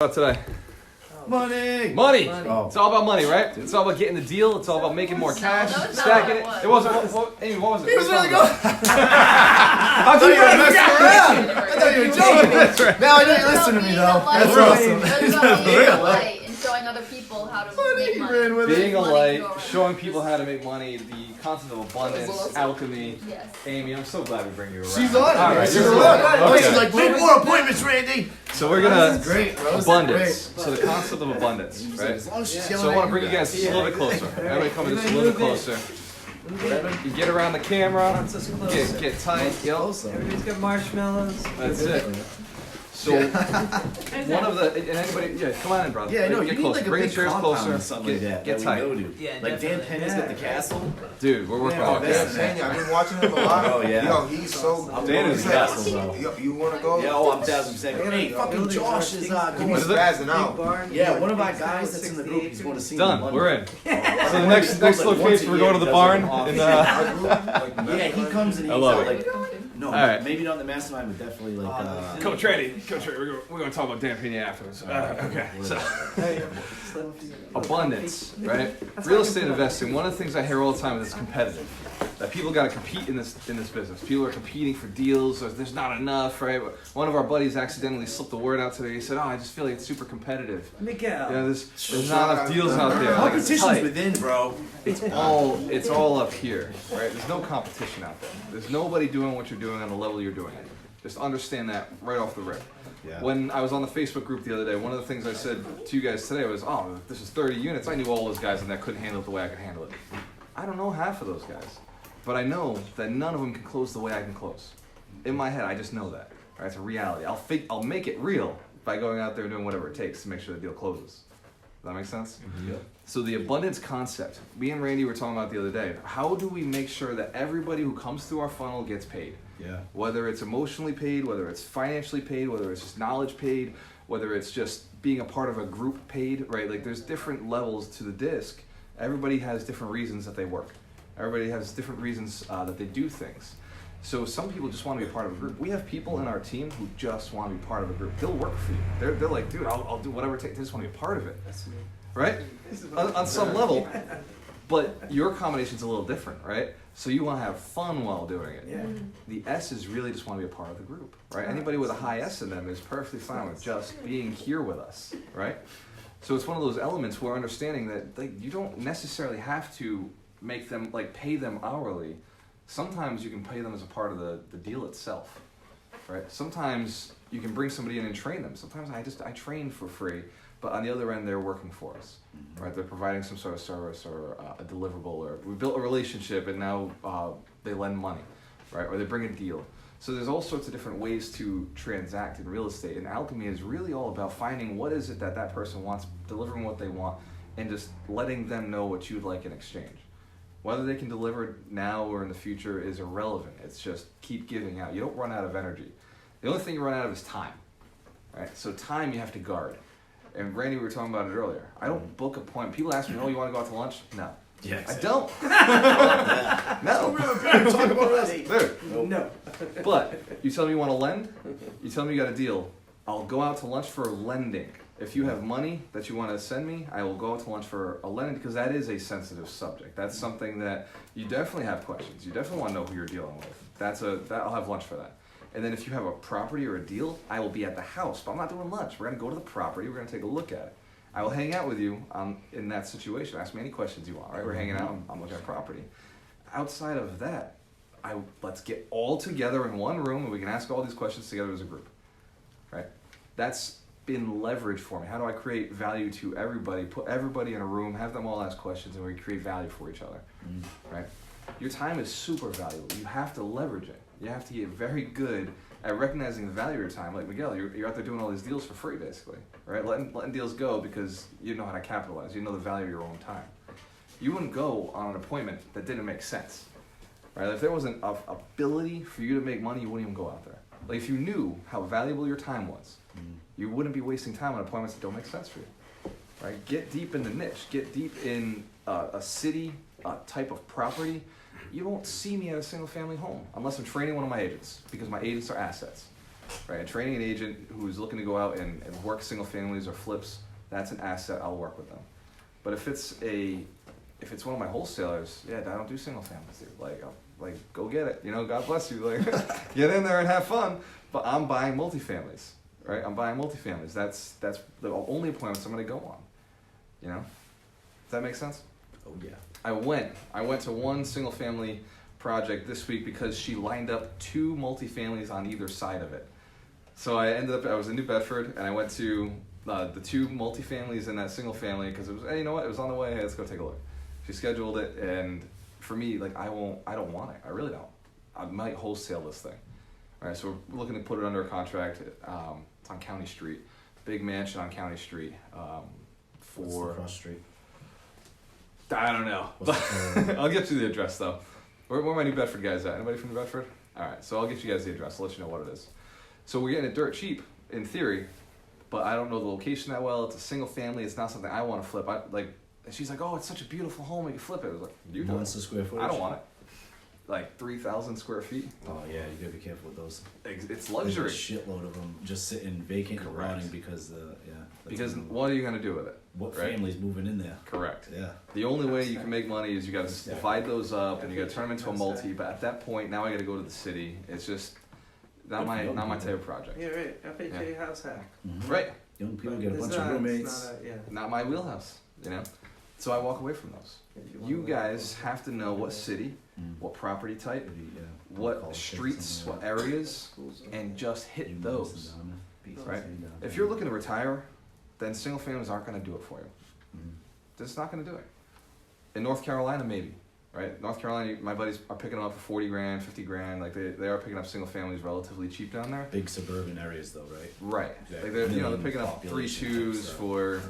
Today? Money! Oh. It's all about money, right? It's all about getting the deal. It's all about making more cash, stacking it. It wasn't. Amy, what was it? He was really good. I thought you were messing around. I thought you were joking. That's right. Now I know you listen to me though. That's awesome. It's about being a light and showing other people how to make money. Being a light, showing people how to make money, the concept of abundance, alchemy. Yes. Amy, I'm so glad we bring you around. She's on it. All right, She's you're on on. it. Okay. She's like, make more appointments, Randy. So we're gonna Great, bro. abundance. So the concept of abundance, right? As long as she's So I want to bring you guys just a little bit closer. Everybody come just a little bit closer. You get around the camera, get tight, yo. Everybody's got marshmallows. That's it. So one of the and anybody, yeah, come on in, brother. Yeah, no, get you need closer. like a Bring the big chairs compound closer. or something Get that tight. we go to. Yeah, Like Dan definitely. Penna's got the castle. Dude, we're working on Yeah, this. I've been watching him a lot. Oh, yeah. Yo, he's so. Dan is castle, bro. You want to go? Yeah, oh, I'm 1000%. Hey, fucking Josh is He's going. What is it? spazzing out. Yeah, one of our guys that's in the group, he's going to see Done. Monday. We're in. So the next location, we're going to the barn. In Yeah, he comes and I he's love like, it. no, All right. maybe not in the mastermind, but definitely like. Coach Randy, we're going to talk about Dan Pena afterwards. Okay. So abundance, right? Real estate investing. One of the things I hear all the time is it's competitive. That people got to compete in this business. People are competing for deals. Or there's not enough, right? One of our buddies accidentally slipped the word out today. He said, "Oh, I just feel like it's super competitive. Miguel. You know, there's not enough deals out there. Like, it's Competition's tight. within, bro. It's all up here, right? There's no competition out there. There's nobody doing what you're doing on the level you're doing it. Just understand that right off the rip. Yeah. When I was on the Facebook group the other day, one of the things I said to you guys today was, "Oh, this is 30 units. I knew all those guys and that couldn't handle it the way I could handle it. I don't know half of those guys, but I know that none of them can close the way I can close. In my head, I just know that. Right? It's a reality. I'll make it real by going out there and doing whatever it takes to make sure the deal closes. Does that make sense? Yeah. So the abundance concept, me and Randy were talking about the other day. How do we make sure that everybody who comes through our funnel gets paid? Yeah. Whether it's emotionally paid, whether it's financially paid, whether it's just knowledge paid, whether it's just being a part of a group paid, right? Like there's different levels to the disc. Everybody has different reasons that they work. Everybody has different reasons that they do things. So some people just want to be a part of a group. We have people in our team who just want to be part of a group. They'll work for you. They're like, dude, I'll do whatever it takes. They just want to be a part of it. That's me. Right? On some level. But your combination's a little different, right? So you want to have fun while doing it. Yeah. The S's really just want to be a part of the group, right? Anybody with a high S in them is perfectly fine with just being here with us, right? So it's one of those elements where understanding that like, you don't necessarily have to make them, like pay them hourly. Sometimes you can pay them as a part of the deal itself, right? Sometimes you can bring somebody in and train them. Sometimes I train for free, but on the other end, they're working for us, right? They're providing some sort of service or a deliverable, or we built a relationship and now they lend money, right? Or they bring a deal. So there's all sorts of different ways to transact in real estate. And Alchemy is really all about finding what is it that that person wants, delivering what they want, and just letting them know what you'd like in exchange. Whether they can deliver now or in the future is irrelevant. It's just keep giving out. You don't run out of energy. The only thing you run out of is time, right? So time you have to guard. And Randy, we were talking about it earlier. I don't book appointments. People ask me, "Oh, you want to go out to lunch?" No. Yes. I don't. No. Talk about us. Dude. No. But you tell me you want to lend. You tell me you got a deal. I'll go out to lunch for lending. If you have money that you want to send me, I will go out to lunch for a lending because that is a sensitive subject. That's something that you definitely have questions. You definitely want to know who you're dealing with. I'll have lunch for that. And then if you have a property or a deal, I will be at the house, but I'm not doing lunch. We're going to go to the property. We're going to take a look at it. I will hang out with you in that situation. Ask me any questions you want, right? We're hanging out. I'm looking at property. Outside of that, let's get all together in one room and we can ask all these questions together as a group, right? That's been leverage for me. How do I create value to everybody? Put everybody in a room, have them all ask questions, and we create value for each other, right? Your time is super valuable. You have to leverage it. You have to get very good at recognizing the value of your time. Like Miguel, you're out there doing all these deals for free, basically, right? Letting deals go because you know how to capitalize. You know the value of your own time. You wouldn't go on an appointment that didn't make sense, right? If there wasn't an ability for you to make money, you wouldn't even go out there. Like if you knew how valuable your time was, you wouldn't be wasting time on appointments that don't make sense for you, right? Get deep in the niche. Get deep in a city, type of property. You won't see me at a single family home unless I'm training one of my agents because my agents are assets. right? And training an agent who's looking to go out and work single families or flips, that's an asset. I'll work with them. But if it's one of my wholesalers, yeah, I don't do single families, dude. Like, go get it. You know, God bless you. Like, get in there and have fun. But I'm buying multifamilies, right? I'm buying multifamilies. That's the only appointments I'm going to go on. You know, does that make sense? Oh yeah. I went to one single family project this week because she lined up 2 multifamilies on either side of it. So I was in New Bedford, and I went to the 2 multifamilies in that single family because it was, hey, you know what, it was on the way, hey, let's go take a look. She scheduled it, and for me, like, I don't want it. I really don't. I might wholesale this thing. All right, so we're looking to put it under a contract. It's on County Street, big mansion on County Street. What's the cross street? I don't know. I'll get you the address though. Where my New Bedford guys at? Anybody from New Bedford? All right, so I'll get you guys the address. I'll let you know what it is. So we're getting it dirt cheap in theory, but I don't know the location that well. It's a single family. It's not something I want to flip. And she's like, "Oh, it's such a beautiful home. We can flip it." I was like, "You do it." What's the square footage? I don't want it. Like 3,000 square feet. Oh yeah, you gotta be careful with those. It's luxury. There's a shitload of them just sitting vacant and Correct. rotting because Because what are you gonna do with it? what right? family's moving in there? Correct. Yeah. The only way you can make money is you got to divide those up and you got to turn them into a multi. But at that point, now I got to go to the city. It's just not my type of project. Yeah, right. FHA house hack. Mhm. Right. Young people get a It's bunch not- of roommates. It's not a, yeah. Not my wheelhouse. You know. So I walk away from those. You guys have to know what city, Mm. what property type, Maybe, yeah, what college kids, streets, something what like areas, and just that. hit You those. listen down there. Right. Down If there. you're looking to retire, then single families aren't going to do it for you. Mhm. They're just not going to do it. In North Carolina, maybe, right? North Carolina, my buddies are picking them up for 40 grand, 50 grand. Like they are picking up single families relatively cheap down there. Big suburban areas though, right? Right. Exactly. Like they're Million picking up 3 population twos type for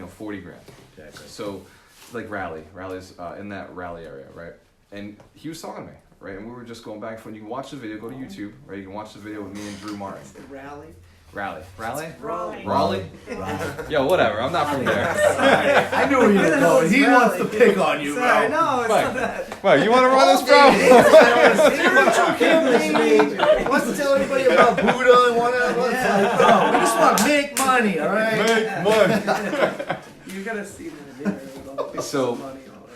40 grand. Exactly. So like Raleigh's in that Raleigh area, right? And he was talking to me, right? And we were just going back and forth. You can watch the video, go to YouTube, right? You can watch the video with me and Drew Martin. Rally. Raleigh. Raleigh. Raleigh? Right. Yo, whatever. I'm not from there. I knew where you were going. He wants to pick on you, Sorry, bro. no, it's Right. not that. Well, you want to run this, bro? Spiritual campaign. Wants to tell everybody about Buddha and whatever. It's like, bro, we just want to make money, all right? Make money. You gotta see the video with all the pictures So- of money all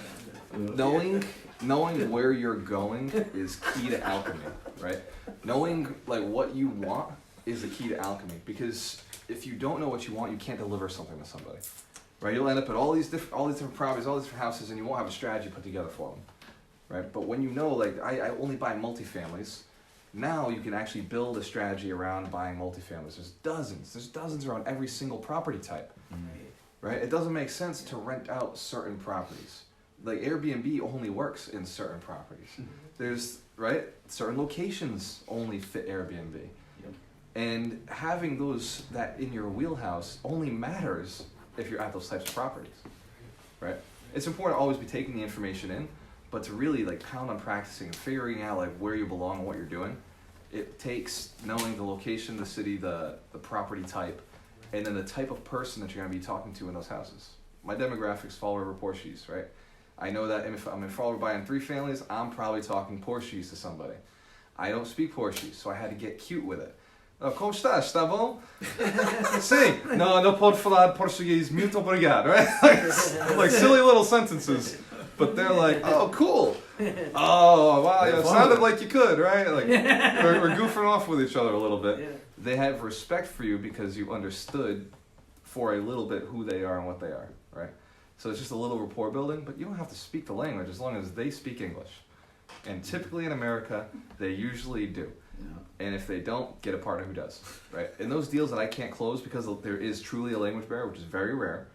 around it. Knowing where you're going is key to alchemy, right? Knowing like what you want is the key to alchemy, because if you don't know what you want, you can't deliver something to somebody, right? You'll end up at all these different properties, all these different houses, and you won't have a strategy put together for them, right? But when you know, like I only buy multifamilies, now you can actually build a strategy around buying multifamilies. There's dozens around every single property type, right? It doesn't make sense to rent out certain properties. Like Airbnb only works in certain properties. There's, right, certain locations only fit Airbnb. Yep. And having that in your wheelhouse only matters if you're at those types of properties, right? It's important to always be taking the information in, but to really like count on practicing and figuring out like where you belong and what you're doing, it takes knowing the location, the city, the property type, and then the type of person that you're gonna be talking to in those houses. My demographics, Fall River, Portuguese, right? I know that if I'm in Fall River buying 3 families, I'm probably talking Portuguese to somebody. I don't speak Portuguese, so I had to get cute with it. Oh, como estás? Está bom? Sim. Não pode falar português. Muito obrigado, right? like silly little sentences. But they're like, oh, cool. Oh, wow, yeah, it sounded like you could, right? Like we're goofing off with each other a little bit. Yeah. They have respect for you because you understood for a little bit who they are and what they are, right? So it's just a little rapport building, but you don't have to speak the language as long as they speak English. And typically in America, they usually do. Yeah. And if they don't, get a partner who does, right? In those deals that I can't close because there is truly a language barrier, which is very rare,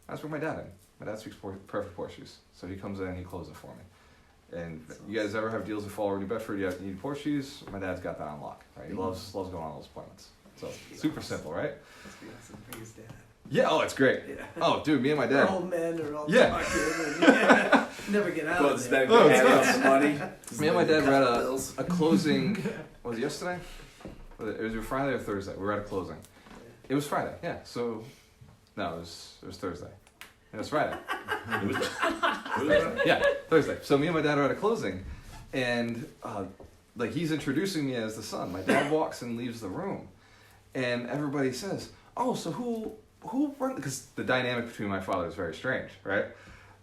that's where my dad in. My dad speaks perfect Portuguese. So he comes in and he closes it for me. And you guys ever have deals in Fall River, New Bedford, you need Portuguese, my dad's got that on lock, right? He loves going on those appointments. So super simple, right? Must be awesome for his dad. Yeah, oh, it's great. Yeah. Oh, dude, me and my They're dad. old men are all Yeah. talking and never get out Go of to there. bed, Oh, go it's have nuts. some money. Me and my dad were at Bills. a closing, was it yesterday? It was either Friday or Thursday. We were at a closing. It was Friday, yeah. So, no, it was Thursday. It was Friday. Yeah, Thursday. So me and my dad are at a closing, and like he's introducing me as the son. My dad walks and leaves the room, And everybody says, "Oh, so who runs?" Because the dynamic between my father is very strange, right?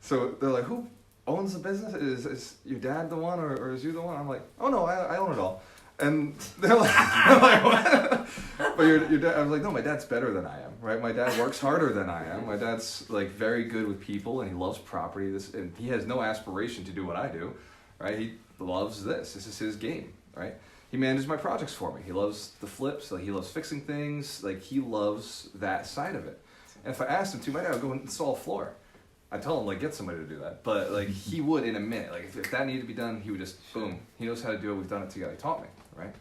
So they're like, "Who owns the business? Is your dad the one, or is you the one?" I'm like, "Oh no, I own it all." And they're like, I'm like, "What?" But your dad, I was like, "No, my dad's better than I am, right? My dad works harder than I am. My dad's like very good with people, and he loves property. And he has no aspiration to do what I do, right? He loves this. This is his game, right? He manages my projects for me. He loves the flips. Like he loves fixing things. Like he loves that side of it. And if I asked him to, my dad would go and install a floor. I tell him like get somebody to do that, but like he would in a minute. Like if that needed to be done, he would just boom. He knows how to do it. We've done it together. He taught me, right?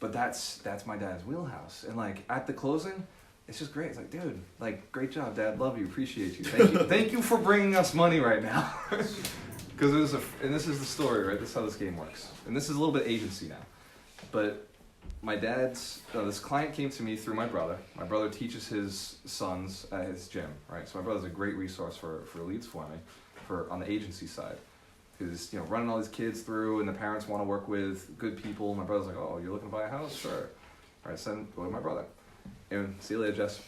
But that's my dad's wheelhouse. And like at the closing, it's just great. It's like, dude, like great job, Dad. Love you, appreciate you. Thank you for bringing us money right now. Because and this is the story, right? This is how this game works. And this is a little bit agency now. But my this client came to me through my brother. My brother teaches his sons at his gym, right? So my brother's a great resource for leads for me, on the agency side. Because, running all these kids through and the parents want to work with good people. My brother's like, "Oh, you're looking to buy a house? Sure." All right, go to my brother. And see you later, Jess.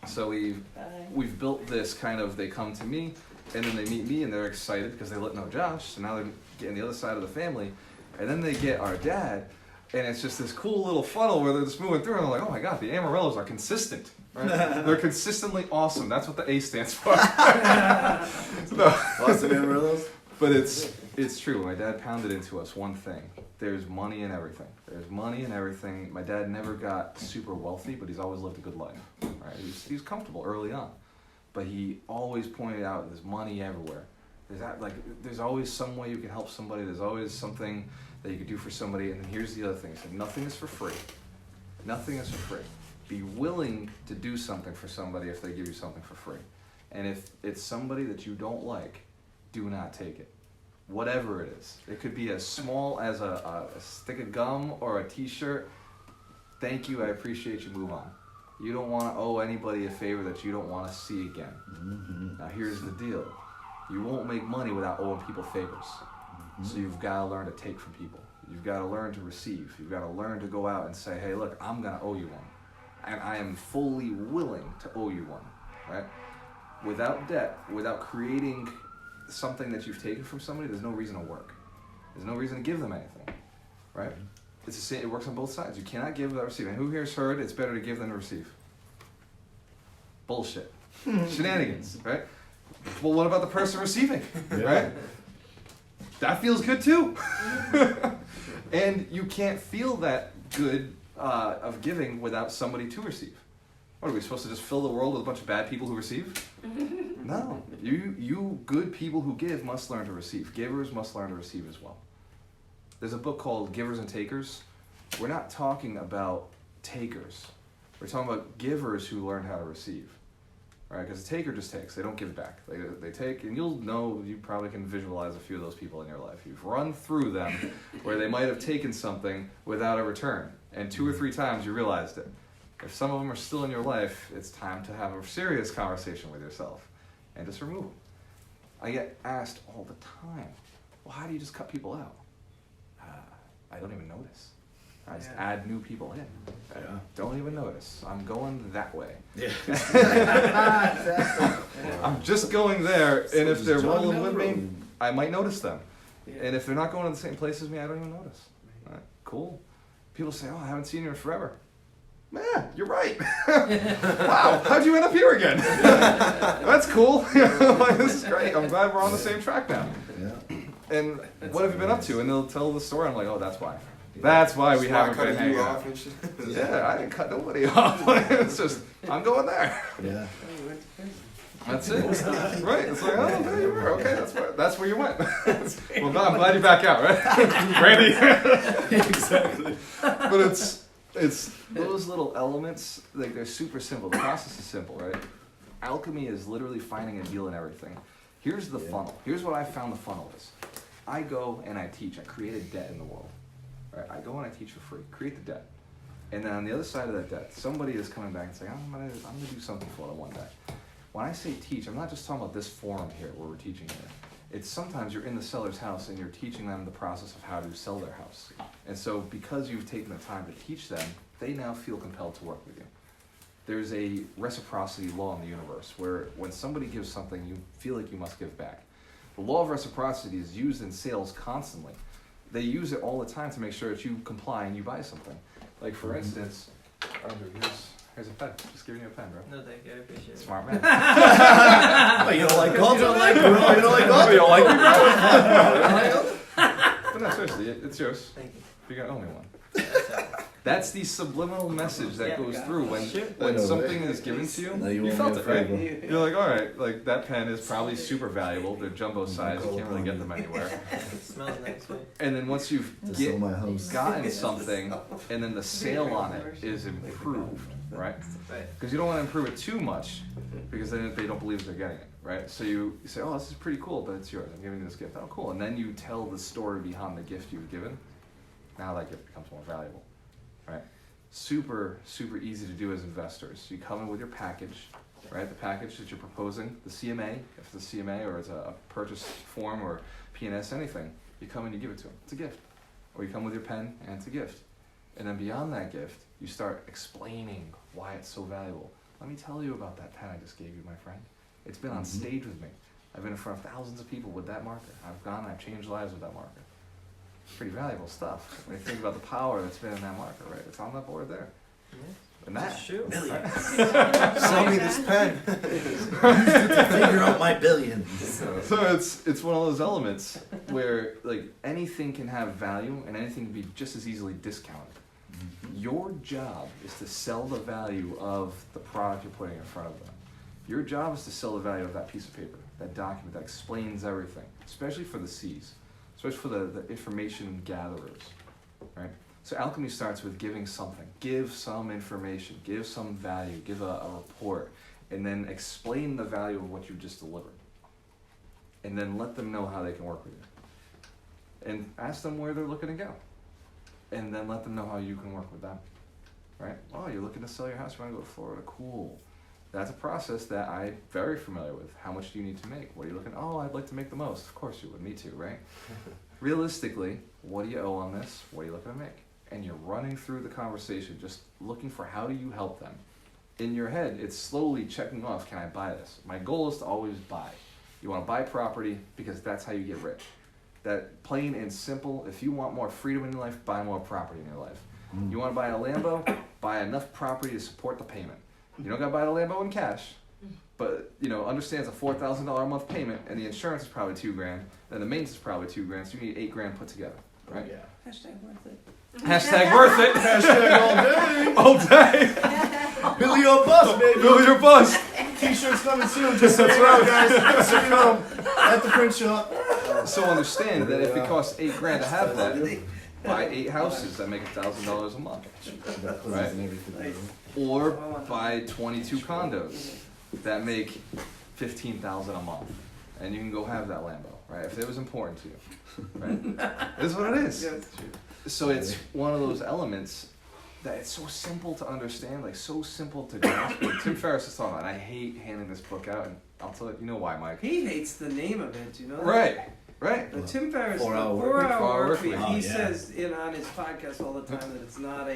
So we've built this kind of, they come to me, and then they meet me, and they're excited because they know Josh. So now they're getting the other side of the family. And then they get our dad, and it's just this cool little funnel where they're just moving through, and they're like, "Oh my God, the Amarillos are consistent." Right? They're consistently awesome. That's what the A stands for. Lots of Amarillos. But it's true. My dad pounded into us one thing. There's money in everything. There's money in everything. My dad never got super wealthy, but he's always lived a good life. Right? He was comfortable early on. But he always pointed out there's money everywhere. There's always some way you can help somebody. There's always something that you could do for somebody. And then here's the other thing. So nothing is for free. Nothing is for free. Be willing to do something for somebody if they give you something for free. And if it's somebody that you don't like, do not take it. Whatever it is. It could be as small as a stick of gum or a t-shirt. Thank you, I appreciate you, move on. You don't want to owe anybody a favor that you don't want to see again. Mm-hmm. Now here's the deal. You won't make money without owing people favors. Mm-hmm. So you've got to learn to take from people. You've got to learn to receive. You've got to learn to go out and say, "Hey, look, I'm going to owe you one. And I am fully willing to owe you one." Right? Without debt, without creating something that you've taken from somebody, there's no reason to work. There's no reason to give them anything, right? It's the same. It works on both sides. You cannot give without receiving. Who here's heard it's better to give than to receive? Bullshit. Shenanigans, right? Well, what about the person receiving, right? That feels good too. And you can't feel that good of giving without somebody to receive. What are we supposed to just fill the world with a bunch of bad people who receive? No. You good people who give must learn to receive. Givers must learn to receive as well. There's a book called Givers and Takers. We're not talking about takers. We're talking about givers who learn how to receive. Right? Because a taker just takes. They don't give back. They take, and you probably can visualize a few of those people in your life. You've run through them where they might have taken something without a return. And 2 or 3 times you realized it. If some of them are still in your life, it's time to have a serious conversation with yourself and just remove them. I get asked all the time, "Well, how do you just cut people out?" I don't even notice. I just add new people in. I don't even notice. I'm going that way. Yeah. I'm just going there, and if they're rolling with me, I might notice them. Yeah. And if they're not going to the same place as me, I don't even notice. All right, cool. People say, "Oh, I haven't seen you in forever." Man, you're right. Wow, how'd you end up here again? That's cool. This is great. I'm glad we're on the same track now. Yeah. And what have you been up to? And they'll tell the story. I'm like, "Oh, that's why. That's why we haven't been hanging out." Yeah, I didn't cut nobody off. It's just, I'm going there. Yeah. That's it. Right. It's like, "Oh, there you were. Okay, that's where you went." Well, I'm glad you're back out, right? Randy. Exactly. But it's those little elements, like they're super simple. The process is simple, right? Alchemy is literally finding a deal in everything. Here's the funnel. Here's what I found the funnel is. I go and I teach. I create a debt in the world. Right? I go and I teach for free. Create the debt. And then on the other side of that debt, somebody is coming back and saying, I'm gonna do something for them one day. When I say teach, I'm not just talking about this forum here where we're teaching here. It's sometimes you're in the seller's house and you're teaching them the process of how to sell their house. And so because you've taken the time to teach them, they now feel compelled to work with you. There's a reciprocity law in the universe where when somebody gives something, you feel like you must give back. The law of reciprocity is used in sales constantly. They use it all the time to make sure that you comply and you buy something. Like for instance, Andrew, here's a pen. Just giving you a pen, bro. No, thank you. I appreciate it. Smart man. Oh, you don't like golf? You don't like golf? You don't like golf? You don't like me, bro? But no, seriously, it's yours. Thank you. You're the only one. That's the subliminal message that goes through when I know, something right? is given to you. Now you You owe felt me a it, right? favor. You're like, all right, like that pen is probably super valuable. They're jumbo size. You can't really get them anywhere. It smells nice, right? And then once you've To sell my house. gotten something, and then the sale on it is improved, right? Right. Because you don't want to improve it too much, because then they don't believe they're getting it, right? So you say, oh, this is pretty cool, but it's yours. I'm giving you this gift. Oh, cool. And then you tell the story behind the gift you've given. Now that gift becomes more valuable, right? Super, super easy to do as investors. You come in with your package, right? The package that you're proposing, the CMA, if it's a CMA or it's a purchase form or P&S, anything, you come and you give it to them. It's a gift. Or you come with your pen and it's a gift. And then beyond that gift, you start explaining why it's so valuable. Let me tell you about that pen I just gave you, my friend. It's been on stage with me. I've been in front of thousands of people with that marker. I've gone and I've changed lives with that marker. Pretty valuable stuff. When you think about the power that's been in that marker, right? It's on that board there. Yeah. And that. That's true. Sell me this pen. Figure out my billions. So it's one of those elements where like anything can have value and anything can be just as easily discounted. Your job is to sell the value of the product you're putting in front of them. Your job is to sell the value of that piece of paper, that document that explains everything, especially for the C's, especially for the information gatherers, right? So alchemy starts with giving something. Give some information, give some value, give a report, and then explain the value of what you just delivered. And then let them know how they can work with you. And ask them where they're looking to go. And then let them know how you can work with them, right? Oh, you're looking to sell your house, you want to go to Florida, cool. That's a process that I'm very familiar with. How much do you need to make? What are you looking, oh, I'd like to make the most. Of course you would, me too, right? Realistically, what do you owe on this? What are you looking to make? And you're running through the conversation, just looking for how do you help them. In your head, it's slowly checking off, can I buy this? My goal is to always buy. You want to buy property because that's how you get rich. That plain and simple, if you want more freedom in your life, buy more property in your life. You want to buy a Lambo, buy enough property to support the payment. You don't got to buy the Lambo in cash, but understand it's a $4,000 a month payment, and the insurance is probably $2,000, and the maintenance is probably $2,000, so you need $8,000 put together, right? Yeah. Hashtag worth it. Hashtag worth it. Hashtag All day. Billy or bust, baby. Build your bust. T-shirts coming soon. Just so you know, guys. Just so you know, at the print shop. So understand that if it costs $8,000 to have that, buy 8 houses that make $1,000 a month, right? Or buy 22 condos that make $15,000 a month, and you can go have that Lambo, right? If it was important to you, right? This is what it is. So it's one of those elements that it's so simple to understand, like so simple to grasp. Tim Ferriss is talking about, and I hate handing this book out, and I'll tell you know why, Mike. He hates the name of it, you know that? Right. The Tim Ferriss, 4 Hour Work 4 Week. Hour Work Week, Oh, he yeah. says on his podcast all the time that it's not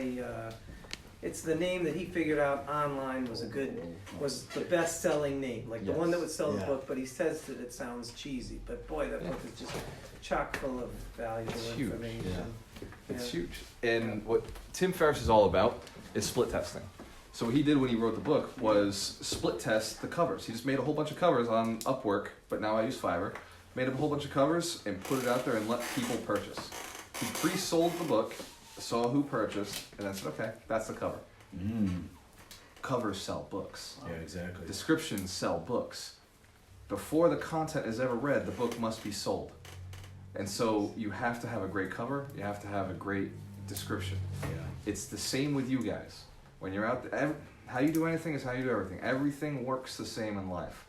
it's the name that he figured out online was the best-selling name, like the one that would sell the Yeah. book, but he says that it sounds cheesy, but boy, that book is just chock full of valuable huge. information. It's huge. And what Tim Ferriss is all about is split testing. So what he did when he wrote the book was split test the covers. He just made a whole bunch of covers on Upwork, but now I use Fiverr. Made up a whole bunch of covers and put it out there and let people purchase. He pre-sold the book, saw who purchased, and then said, okay, that's the cover. Covers sell books. Yeah, exactly. Descriptions sell books. Before the content is ever read, the book must be sold. And so you have to have a great cover, you have to have a great description. Yeah. It's the same with you guys. When you're out there, how you do anything is how you do everything. Everything works the same in life.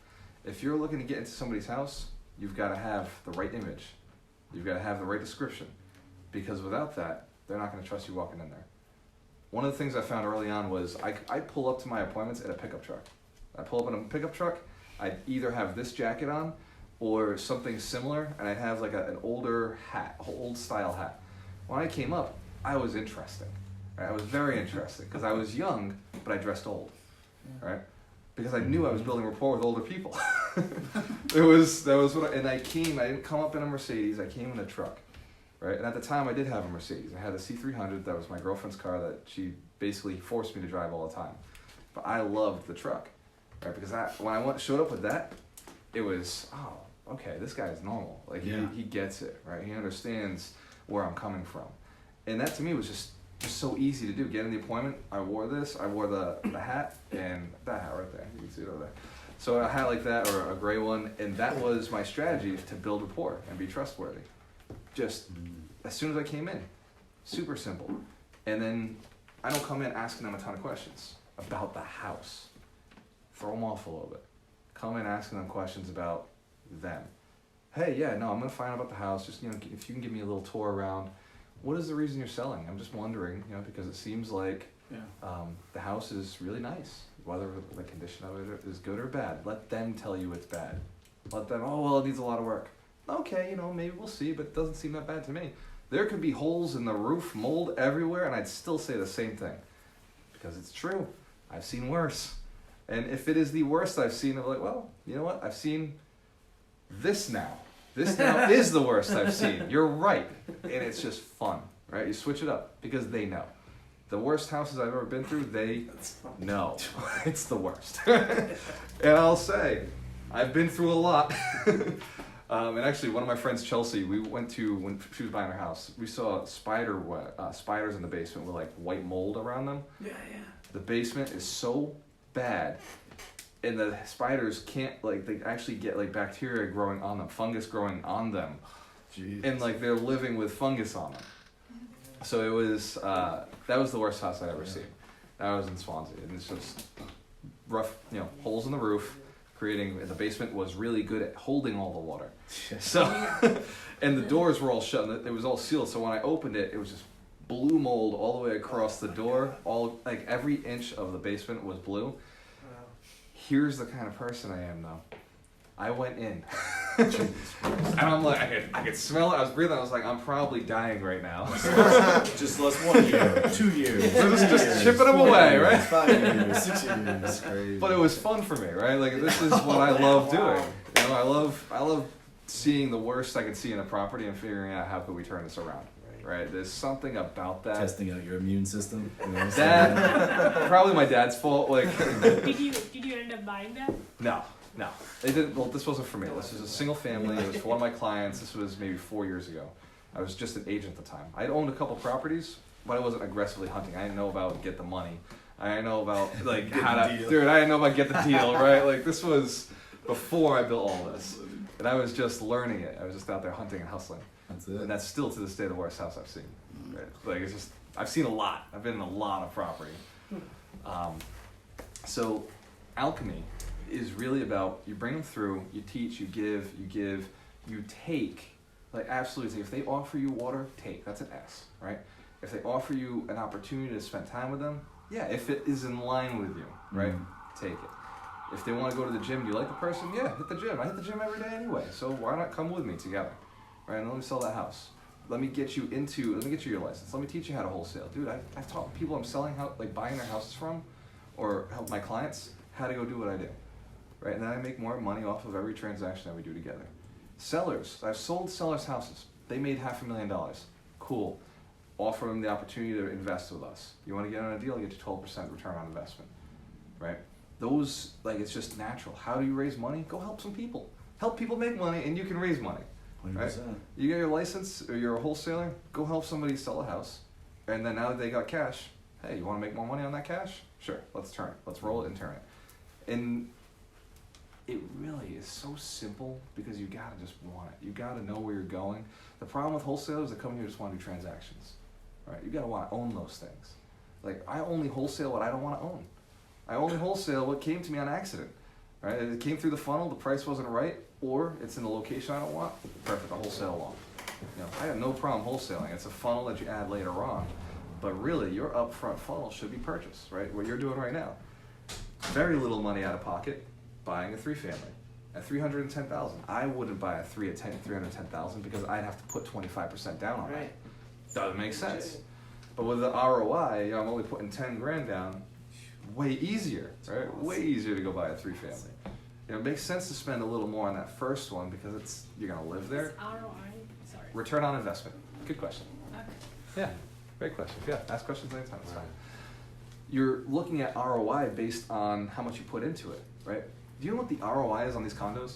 If you're looking to get into somebody's house, you've got to have the right image. You've got to have the right description. Because without that, they're not going to trust you walking in there. One of the things I found early on was I pull up to my appointments in a pickup truck. I pull up in a pickup truck, I'd either have this jacket on or something similar, and I'd have like an older hat, old style hat. When I came up, I was interesting. Right? I was very interesting because I was young, but I dressed old, right? Because I knew I was building rapport with older people. That was what I didn't come up in a Mercedes, I came in a truck, right? And at the time I did have a Mercedes. I had a C300, that was my girlfriend's car that she basically forced me to drive all the time. But I loved the truck, right? Because when I showed up with that, it was, oh, okay, this guy's normal. Like he gets it, right? He understands where I'm coming from. And that to me was just so easy to do. Get in the appointment, I wore this, I wore the hat, and that hat right there, you can see it over there. So a hat like that, or a gray one, and that was my strategy to build rapport and be trustworthy. Just as soon as I came in, super simple. And then I don't come in asking them a ton of questions about the house. Throw them off a little bit. Come in asking them questions about them. Hey, yeah, no, I'm gonna find out about the house. Just, if you can give me a little tour around. What is the reason you're selling? I'm just wondering, because it seems like the house is really nice. Whether the condition of it is good or bad, let them tell you it's bad. Let them, oh, well, it needs a lot of work. Okay, maybe we'll see, but it doesn't seem that bad to me. There could be holes in the roof, mold everywhere, and I'd still say the same thing. Because it's true. I've seen worse. And if it is the worst I've seen, I'm like, well, you know what? I've seen this now. This now is the worst I've seen. You're right. And it's just fun, right? You switch it up because they know. The worst houses I've ever been through, they know. It's the worst. And I'll say, I've been through a lot. And actually, one of my friends, Chelsea, we went to, when she was buying her house, we saw spiders in the basement with like white mold around them. Yeah. The basement is so bad. And the spiders can't, they actually get bacteria growing on them, fungus growing on them. Jeez. And they're living with fungus on them. So it was, that was the worst house I'd ever seen. That was in Swansea. And it's just rough, holes in the roof, the basement was really good at holding all the water. So, and the doors were all shut, and it was all sealed. So when I opened it, it was just blue mold all the way across the door. Every inch of the basement was blue. Here's the kind of person I am though. I went in and I'm like, I could smell it. I was breathing. I was like, I'm probably dying right now. Just lost 1 year, 2 years. We're just chipping them away, right? 5 years, 6 years. Crazy. But it was fun for me, right? This is what I love doing. I love seeing the worst I can see in a property and figuring out how could we turn this around. Right? There's something about that. Testing out your immune system. That probably my dad's fault. Did you end up buying that? No. They didn't. Well, this wasn't for me. This was a single family. It was for one of my clients. This was maybe 4 years ago. I was just an agent at the time. I owned a couple properties, but I wasn't aggressively hunting. I didn't know about get the money. I didn't know about how to. Dude, I didn't know about get the deal. Right? This was before I built all this, and I was just learning it. I was just out there hunting and hustling. That's it. And that's still to this day the worst house I've seen. Right? It's just, I've seen a lot. I've been in a lot of property. So Alchemy is really about, you bring them through, you teach, you give, you take. Absolutely, if they offer you water, take. That's an S, right? If they offer you an opportunity to spend time with them, yeah, if it is in line with you, right? Take it. If they want to go to the gym, do you like the person? Yeah, hit the gym. I hit the gym every day anyway, so why not come with me together? Right, and let me sell that house. Let me get you your license. Let me teach you how to wholesale. Dude, I've taught people I'm selling, buying their houses from, or help my clients, how to go do what I do. Right, and then I make more money off of every transaction that we do together. Sellers, I've sold sellers houses. They made $500,000. Cool. Offer them the opportunity to invest with us. You want to get on a deal, I'll get you 12% return on investment. Right? Those, it's just natural. How do you raise money? Go help some people. Help people make money and you can raise money. 100%. Right? You get your license or you're a wholesaler, go help somebody sell a house. And then now that they got cash, hey, you want to make more money on that cash? Sure, let's turn it. Let's roll it and turn it. And it really is so simple because you gotta just want it. You gotta know where you're going. The problem with wholesalers that come here just want to do transactions. Right? You gotta want to own those things. I only wholesale what I don't want to own. I only wholesale what came to me on accident. Right? It came through the funnel, the price wasn't right, or it's in the location I don't want. Perfect, I'll wholesale along. I have no problem wholesaling. It's a funnel that you add later on. But really, your upfront funnel should be purchased, right? What you're doing right now. Very little money out of pocket, buying a 3-family at $310,000. I wouldn't buy a 3 at $310,000 because I'd have to put 25% down on it. Doesn't make sense. But with the ROI, you know, I'm only putting 10 grand down. Way easier, right? Way easier to go buy a 3-family. You know, it makes sense to spend a little more on that first one because you're gonna live there. What's ROI? Sorry. Return on investment. Good question. Okay. Yeah, great question. Yeah, ask questions anytime. It's fine. You're looking at ROI based on how much you put into it, right? Do you know what the ROI is on these condos?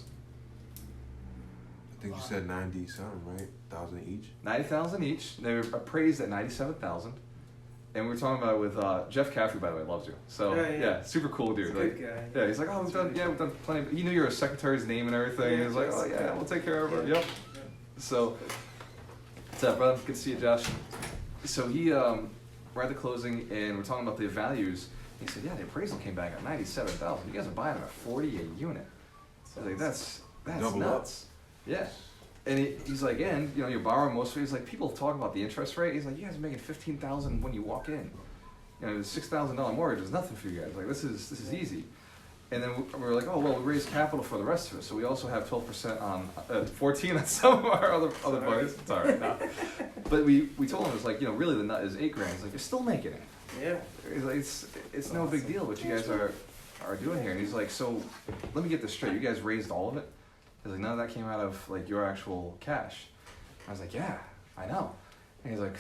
I think you said 90 something, right? 1,000 each. 90,000 each. They were appraised at 97,000. And we were talking about it with Jeff Caffrey, by the way, loves you. So yeah, super cool dude. He's a like, good guy. Yeah, he's like, oh, we've done plenty. He knew your secretary's name and everything. He was like, oh yeah, we'll take care of her. Yep. So, what's up, brother? Good to see you, Josh. So we're at the closing and we're talking about the values. He said, yeah, the appraisal came back at 97,000. You guys are buying them at 40 a unit. I was like, that's Double nuts. Yeah. And he's like, and you know, you're borrowing most of it. He's like, people talk about the interest rate. He's like, you guys are making $15,000 when you walk in. You know, the $6,000 mortgage is nothing for you guys. Like, this is easy. And then we were like, oh well, we raised capital for the rest of it, so we also have 12% on 14 on some of our other buddies. It's all right. No. But we told him, it's like, you know, really the nut is $8 grand. He's like, you're still making it. Yeah. He's like, it's no big deal what you guys are doing here. And he's like, so let me get this straight. You guys raised all of it? He's like, none of that came out of like your actual cash. I was like, yeah, I know. And he's like,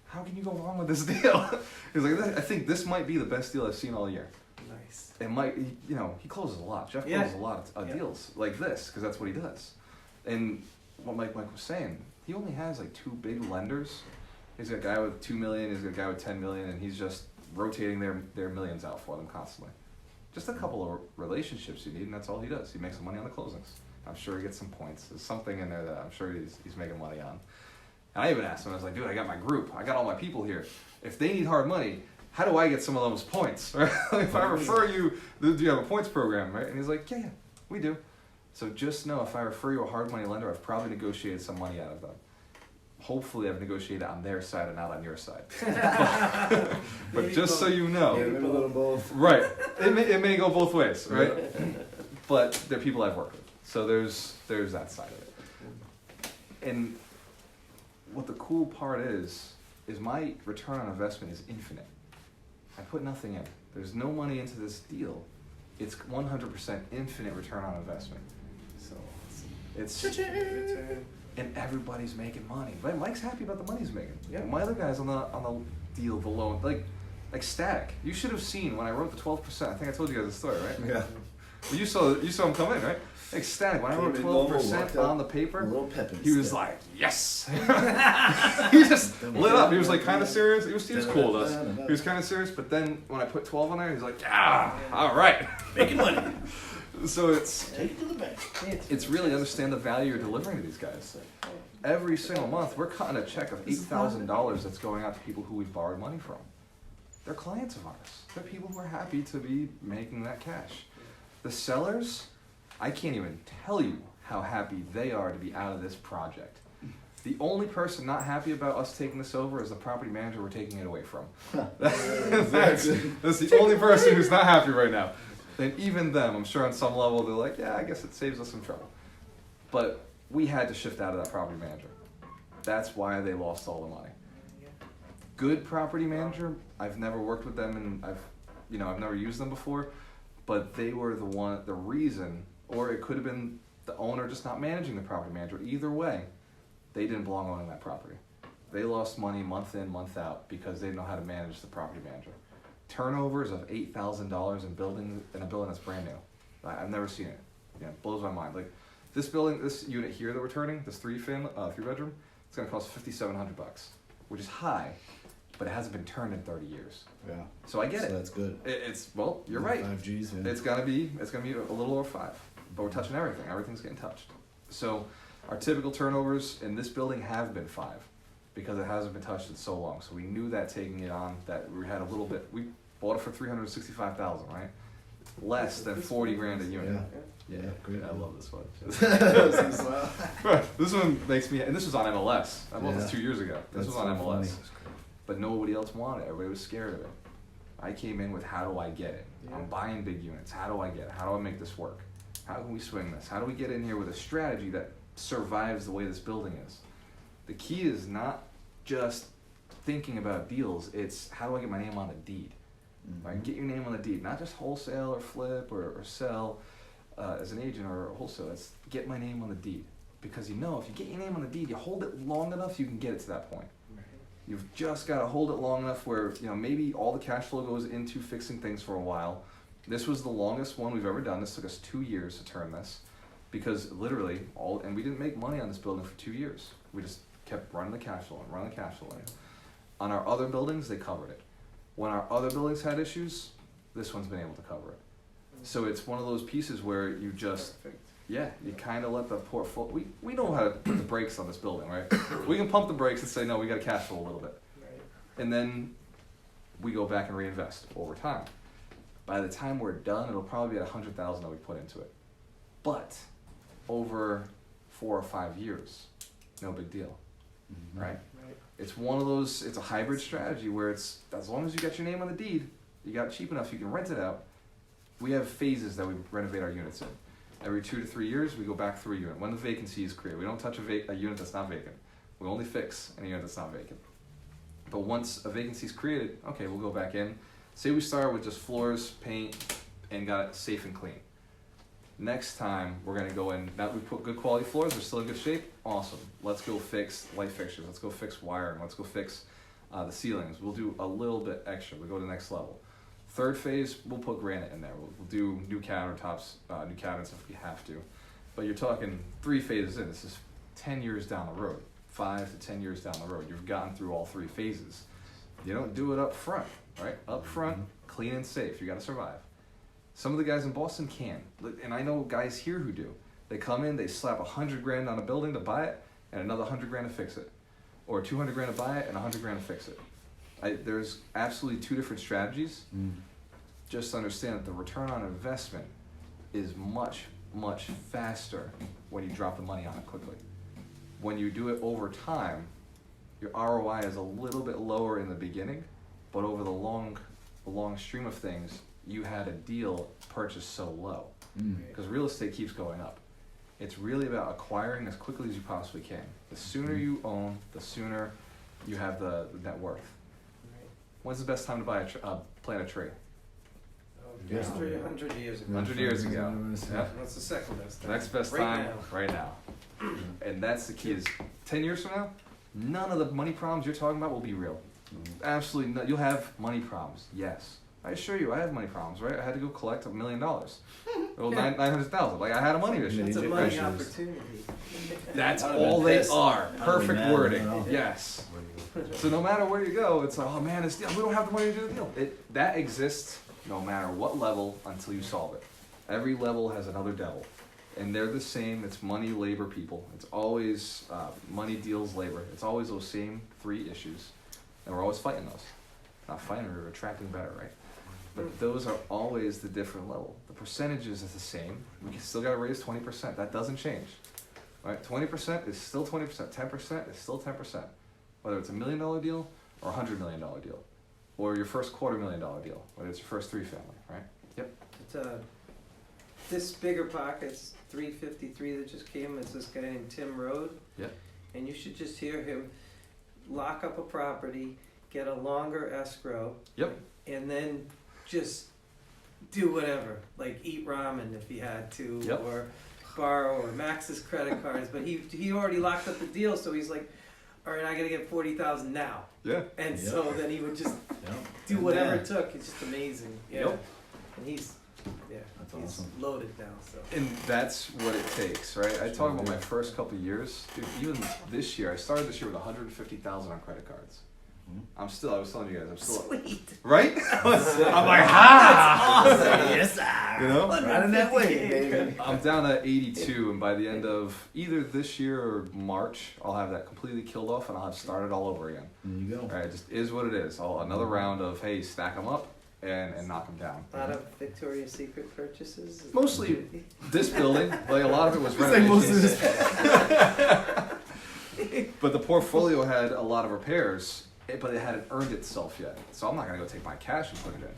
how can you go wrong with this deal? He's like, I think this might be the best deal I've seen all year. Nice. It might, you know, he closes a lot. Jeff closes a lot of deals like this because that's what he does. And what Mike was saying, he only has like 2 big lenders. He's got a guy with $2 million, he's got a guy with $10 million, and he's just rotating their millions out for them constantly. Just a couple of relationships you need, and that's all he does. He makes some money on the closings. I'm sure he gets some points. There's something in there that I'm sure he's making money on. And I even asked him, I was like, dude, I got my group. I got all my people here. If they need hard money, how do I get some of those points? Right? If I refer you, do you have a points program, right? And he's like, yeah, we do. So just know if I refer you a hard money lender, I've probably negotiated some money out of them. Hopefully I've negotiated on their side and not on your side. But just so you know. Maybe a little both. Right. It may go both ways, right? But they're people I've worked with. So there's that side of it. And what the cool part is my return on investment is infinite. I put nothing in. There's no money into this deal. It's 100% infinite return on investment. So it's and everybody's making money. Right? Mike's happy about the money he's making. Yeah. My other guys on the deal, the loan, like static. You should have seen when I wrote the 12%. I think I told you guys the story, right? Yeah. Well, you saw him come in, right? Ecstatic. When I wrote 12% on the paper, he was like, yes! He just lit up. He was like kind of serious. He was cool with us. He was kind of serious, but then when I put 12 on there, he's like, yeah, all right. Making money. So it's Take it to the bank. it's really understand the value you're delivering to these guys. Every single month, we're cutting a check of $8,000 that's going out to people who we've borrowed money from. They're clients of ours. They're people who are happy to be making that cash. The sellers, I can't even tell you how happy they are to be out of this project. The only person not happy about us taking this over is the property manager we're taking it away from. That's the only person who's not happy right now. And even them, I'm sure on some level, they're like, yeah, I guess it saves us some trouble. But we had to shift out of that property manager. That's why they lost all the money. Good property manager, I've never worked with them and I've never used them before, but they were the reason, or it could have been the owner just not managing the property manager. Either way, they didn't belong owning that property. They lost money month in, month out because they didn't know how to manage the property manager. Turnovers of $8,000 in a building that's brand new. I've never seen it. Yeah, it blows my mind. Like this unit here that we're turning, this 3-bedroom, it's gonna cost $5,700, which is high, but it hasn't been turned in 30 years. Yeah. So I get it. So that's good. You're right. 5 Gs. Yeah. It's gonna be a little over 5, but we're touching everything. Everything's getting touched. So our typical turnovers in this building have been 5. Because it hasn't been touched in so long. So we knew that taking it on, that we had a little bit, we bought it for $365,000, right? Less than 40 grand a unit. Yeah. Yeah, Great. I love this one. Yeah. This one makes me, and this was on MLS. I bought this 2 years ago. This That's was on so MLS. funny. But nobody else wanted it. Everybody was scared of it. I came in with how do I get it? I'm buying big units. How do I get it? How do I make this work? How can we swing this? How do we get in here with a strategy that survives the way this building is? The key is not just thinking about deals, it's how do I get my name on the deed? Right? Get your name on the deed, not just wholesale or flip or sell as an agent or a wholesaler. It's get my name on the deed. Because if you get your name on the deed, you hold it long enough, you can get it to that point. You've just got to hold it long enough where, maybe all the cash flow goes into fixing things for a while. This was the longest one we've ever done. This took us 2 years to turn this. Because literally, and we didn't make money on this building for 2 years. We just kept running the cash flow in. On our other buildings, they covered it. When our other buildings had issues, this one's been able to cover it. So it's one of those pieces where you just, you kind of let the portfolio, we know how to put the brakes on this building, right? We can pump the brakes and say, no, we got to cash flow a little bit. And then we go back and reinvest over time. By the time we're done, it'll probably be at $100,000 that we put into it. But over 4 or 5 years, no big deal, right? It's one of those, it's a hybrid strategy where it's, as long as you got your name on the deed, you got it cheap enough, you can rent it out. We have phases that we renovate our units in. Every 2 to 3 years, we go back through a unit. When the vacancy is created, we don't touch a unit that's not vacant. We only fix any unit that's not vacant. But once a vacancy is created, okay, we'll go back in. Say we start with just floors, paint, and got it safe and clean. Next time, we're gonna go in, now we put good quality floors, they're still in good shape, awesome. Let's go fix light fixtures, let's go fix wiring, let's go fix the ceilings. We'll do a little bit extra, we'll go to the next level. Third phase, we'll put granite in there. We'll do new countertops, new cabinets if we have to. But you're talking 3 phases in, this is 10 years down the road, 5 to 10 years down the road. You've gotten through all 3 phases. You don't do it up front, right? Up front, clean and safe, you gotta survive. Some of the guys in Boston can, and I know guys here who do. They come in, they slap $100 grand on a building to buy it, and another $100 grand to fix it, or $200 grand to buy it and $100 grand to fix it. There's absolutely 2 different strategies. Just understand that the return on investment is much, much faster when you drop the money on it quickly. When you do it over time, your ROI is a little bit lower in the beginning, but over the long stream of things, you had a deal purchased so low. Because real estate keeps going up. It's really about acquiring as quickly as you possibly can. The sooner you own, the sooner you have the net worth. When's the best time to buy plant a tree? 300 years ago. 100 years ago. Yep. What's the second best time? The next best Right time, now. right now. And that's the key is 10 years from now, none of the money problems you're talking about will be real. Absolutely not. You'll have money problems, yes. I assure you, I have money problems, right? I had to go collect $1 million. Well, 900,000. Like, I had a money issue. It's a money opportunity. That's I'd have been all they pissed. are. I'd have Perfect been mad, wording. you know. Yes. So no matter where you go, it's like, oh man, this deal, we don't have the money to do the deal. That exists no matter what level until you solve it. Every level has another devil. And they're the same. It's money, labor, people. It's always money, deals, labor. It's always those same 3 issues. And we're always fighting those. Not fighting, we're attracting better, right? But those are always the different level. The percentages is the same. We still got to raise 20%. That doesn't change. Right? 20% is still 20%. 10% is still 10%. Whether it's $1 million deal or $100 million deal, or your first $250,000 deal, whether it's your first 3 family, right? Yep. It's this bigger pockets 353 that just came. It's this guy named Tim Rode. Yep. And you should just hear him lock up a property, get a longer escrow. Yep. And then just do whatever, like eat ramen if he had to, Yep. or borrow or max his credit cards. But he already locked up the deal, so he's like, all right, I gotta get 40,000 now. Yeah. And Yep. so then he would just Yep. do whatever it took. It's just amazing. Yeah. Yep. And he's That's awesome. loaded now. So. And that's what it takes, right? I talk about my first couple of years. Dude, even this year, I started this year with $150,000 on credit cards. I was telling you guys, I'm still, Sweet. right? I'm like, Yes, sir. You know? Right in that way, baby. I'm down to 82, and by the end of either this year or March, I'll have that completely killed off, and I'll have started all over again. There you go. All right, it just is what it is. Another round of, hey, stack them up and knock them down. A lot of Victoria's Secret purchases. Mostly this building, like a lot of it was It's like most of renovations. But the portfolio had a lot of repairs, but it hadn't earned itself yet. So I'm not gonna go take my cash and put it in.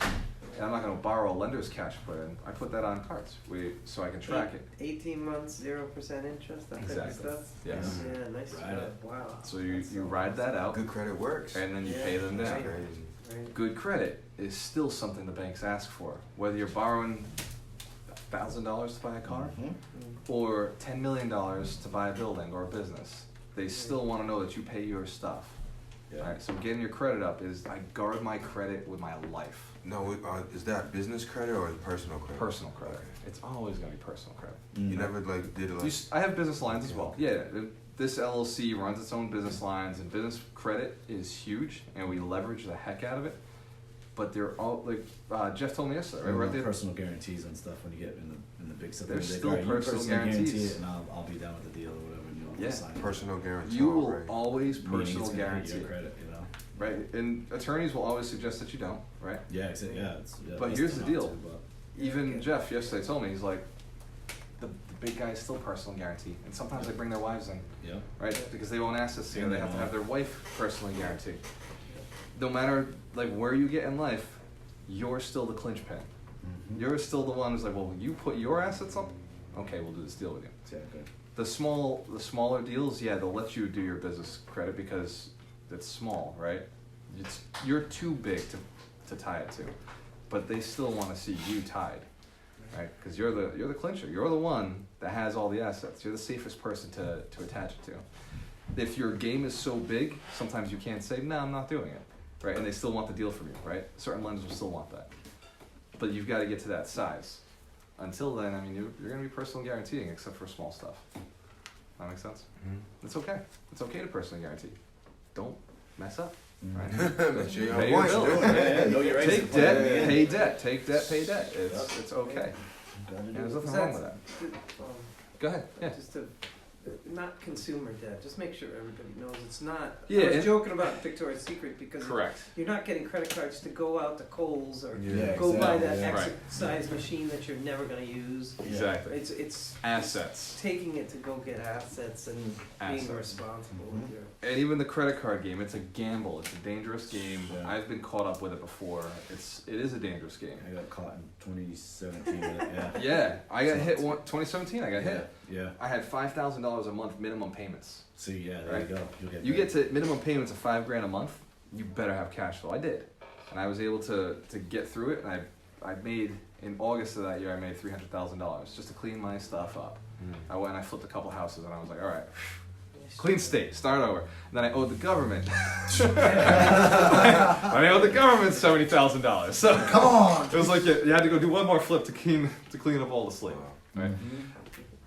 And I'm not going to borrow a lender's cash put in. I put that on cards so I can track it. 18 months, 0% interest, that type of Exactly. stuff. Yes. Yeah, nice Right. stuff. Wow. So you ride that out, Good credit works. and then you Yeah, pay them That's down. crazy. Right. Good credit is still something the banks ask for. Whether you're borrowing $1,000 to buy a car or $10 million to buy a building or a business, they still want to know that you pay your stuff. Yeah. All right, so getting your credit up is I guard my credit with my life. No, is that business credit or personal credit? Personal credit. It's always going to be personal credit. You never like did it like. I have business lines as well. Yeah, this LLC runs its own business lines, and business credit is huge, and we leverage the heck out of it. But they're all like Jeff told me yesterday. Right? We're at the- Personal guaranttees and stuff when you get in the big stuff. There's They still go, "All right, you personal guarantee guarantees." it, and I'll be down with the deal or whatever. And you'll Yeah. sign it. Personal guarantee. You will right? always Meaning personal it's gonna hit guarantee, your credit, you know. right? And attorneys will always suggest that you don't, right? Yeah, exactly. Yeah, But that's here's the not deal. to, but- Even Okay. Jeff yesterday told me, he's like, the big guys still personal guarantee, and sometimes they bring their wives in, Yeah. right? Because they own assets here, And they they have to own. have their wife personally guarantee. No matter like where you get in life, you're still the clinch pin. You're still the one who's like, well, you put your assets up, okay, we'll do this deal with you. Exactly. The smaller deals, yeah, they'll let you do your business credit because it's small, right? You're too big to tie it to, but they still want to see you tied, right? Because you're the clincher. You're the one that has all the assets. You're the safest person to attach it to. If your game is so big, sometimes you can't say, no, I'm not doing it, right? And they still want the deal from you, right? Certain lenders will still want that, but you've got to get to that size. Until then, I mean, you're going to be personal guaranteeing, except for small stuff. That makes sense? It's okay. It's okay to personally guarantee. Don't mess up. Right? Make sure you're on Pay your point. bills. Yeah, know your exit Take plan. debt, Yeah. pay debt. Take debt, pay debt. It's okay. Gotta do Yeah, there's it. nothing So wrong with that's- that. Go ahead. Yeah. Just to, not consumer debt, just make sure everybody knows it's not. Yeah, I was and- joking about Victoria's Secret because Correct. you're not getting credit cards to go out to Kohl's or Yeah, go buy exactly, that yeah. Right. exercise machine that you're never gonna use. Exactly. It's Assets. taking it to go get assets and Assets. being responsible with your. And even the credit card game, it's a gamble. It's a dangerous game. Yeah. I've been caught up with it before. It is a dangerous game. I got caught in 2017 with it, yeah. Yeah, I got hit 2017. I got hit. Yeah. I had $5,000 a month minimum payments. See, yeah, there Right. you go. You'll get You that. get to minimum payments of $5,000 a month. You better have cash flow. I did, and I was able to get through it. And I made in August of that year, I made $300,000 just to clean my stuff up. I went and I flipped a couple houses, and I was like, all right, clean state, start over. And then I owed the government. I owed the government $70,000. So Come on! it was like you had to go do one more flip to clean up all the slate. Right?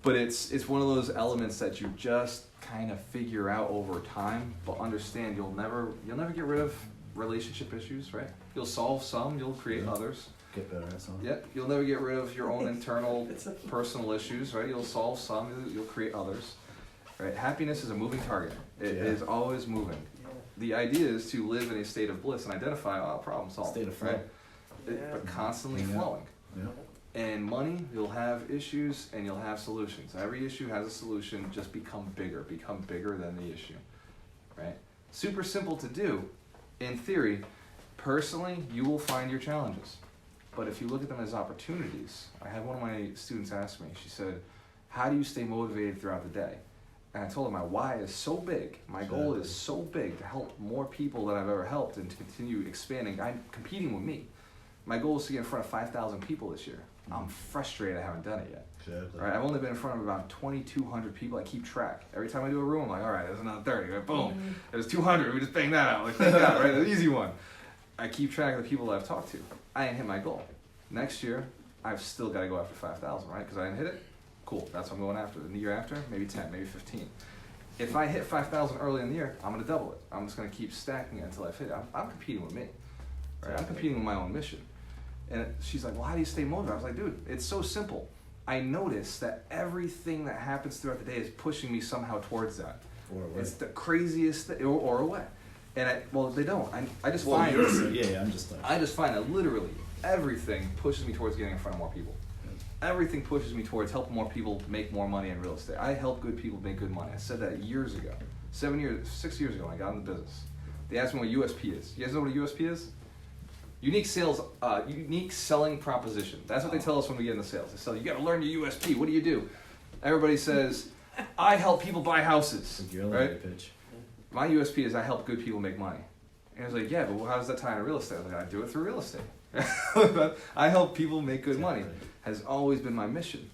But it's one of those elements that you just kind of figure out over time, but understand you'll never get rid of relationship issues, right? You'll solve some, you'll create others. Get better at something. Yep, you'll never get rid of your own internal personal issues, right? You'll solve some, you'll create others. Right? Happiness is a moving target. It Yeah. is always moving. The idea is to live in a state of bliss and identify, problem solved. State of flow. right? Yeah. But constantly Yeah. flowing. Yeah. And money, you'll have issues and you'll have solutions. Every issue has a solution, just become bigger than the issue, right? Super simple to do. In theory, personally, you will find your challenges. But if you look at them as opportunities, I had one of my students ask me, she said, how do you stay motivated throughout the day? And I told her my why is so big, my goal is so big to help more people than I've ever helped and to continue expanding. I'm competing with me. My goal is to get in front of 5,000 people this year. I'm frustrated I haven't done it yet. Exactly. All right, I've only been in front of about 2,200 people. I keep track. Every time I do a room, I'm like, all right, there's another 30. Right, boom. There's 200. We just bang that out. Like, thank God, right? An easy one. I keep track of the people that I've talked to. I ain't hit my goal. Next year, I've still got to go after 5,000, right? Because I didn't hit it. Cool. That's what I'm going after. The year after, maybe 10, maybe 15. If I hit 5,000 early in the year, I'm going to double it. I'm just going to keep stacking it until I hit it. I'm competing with me. Right? I'm competing with my own mission. And she's like, well, how do you stay motivated? I was like, dude, it's so simple. I notice that everything that happens throughout the day is pushing me somehow towards that. Or away. It's the craziest thing, or away. And they don't. I just find Yeah, I'm just like. I just find that literally everything pushes me towards getting in front of more people. Everything pushes me towards helping more people make more money in real estate. I help good people make good money. I said that years ago. 6 years ago when I got into business. They asked me what USP is. You guys know what a USP is? Unique selling proposition. That's what they tell us when we get into sales. They say, you got to learn your USP. What do? Everybody says, I help people buy houses, right? Pitch. My USP is I help good people make money. And I was like, yeah, but how does that tie into real estate? I was like, I do it through real estate. But I help people make good money. Has always been my mission,